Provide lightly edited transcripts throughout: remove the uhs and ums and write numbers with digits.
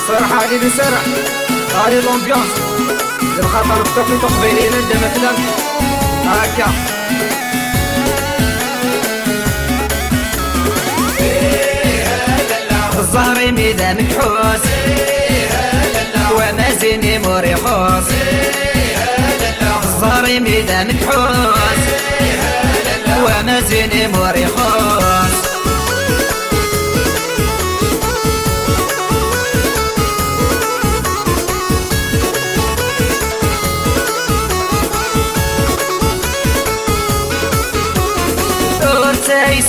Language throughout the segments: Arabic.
صراحة هادي نسرع هادي لومبيونس للخاطر بتوكي تقبيلين انت مثلا هاكا. الزهري ميدان كحوس ومازيني مريحوس. الزهري ميدان كحوس ومازيني مريحوس.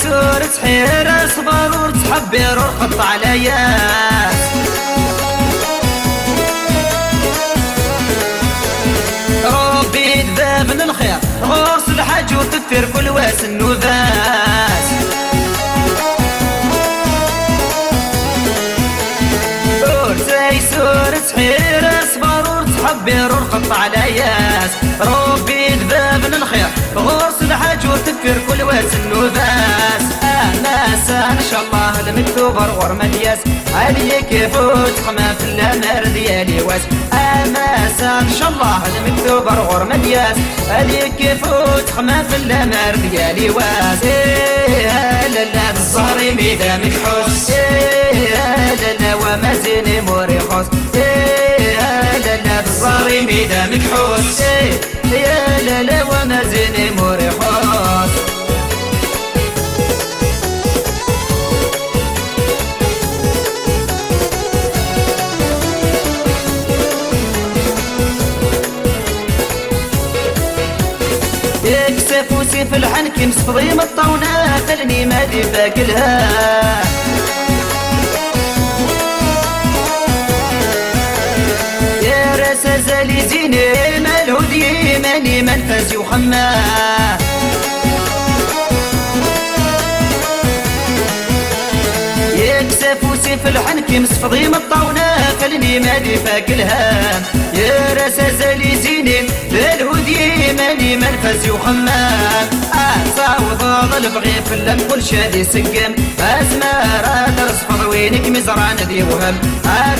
سور تحير صبر وتحبر وقط عليا ربي دباب من الخير غرس الحج وتكفر كل واس النوباس. سور تحير صبر وتحبر وقط عليا ربي دباب من الخير غرس الحج وتكفر كل واس النوباس. ان شاء الله المكتوب غور مدياس عليك يفوت خما في الامر ديالي واس. ان شاء الله المكتوب غور مدياس عليك يفوت خما في الامر ديالي واس. لا لا الزهري ميدان كحوس لا لا ومازيني مريحوس. لا لا الزهري ميدان كحوس يا لا لا ومازيني مريحوس. يكسف وسيف الحنك مسفضي مطونة خلني مادي باكلها. يا راس زالي زيني مالهودي ماني منفس وخما. يكسف وسيف الحنك مسفضي مطونة خلني مادي باكلها. يا راس زالي زيني بالهدي ماني منفس وخمام. صاوض البغي في اللم كل شادي سقم اسمارة ترصفض وينك مزرعة ندي وهم.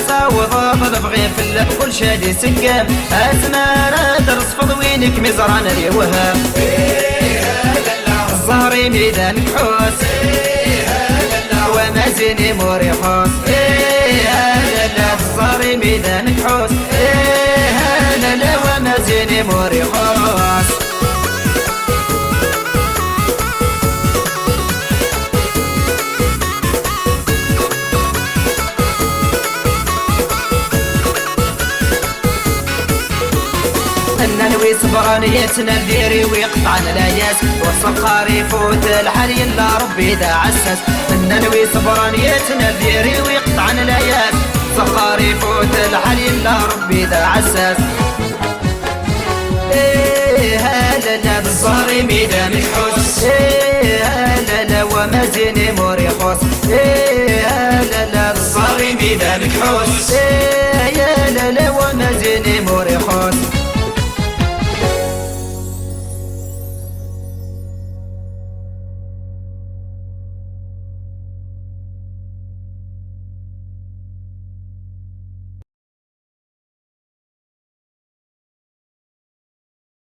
صاوض البغي في اللم كل شادي سقم اسمارة ترصفض وينك مزرعة ندي وهم. الزهري ميدان كحوس ومازيني مريحوس. الزهري ميدان كحوس لا لا ومازيني مريحوس. ننوي صبرانيتنا نديري ويقطعنا الأياس وصل خريف وتلحني لا ربي دا عساس. ننوي صبرانيتنا نديري ويقطعنا الأياس وصل خريف وتلحني لا ربي دا عساس. لا لا بالزهري ميدان كحوس لا لا ومازيني مريحوس. لا لا بالزهري ميدان كحوس يا لا لا ومازيني مريحوس.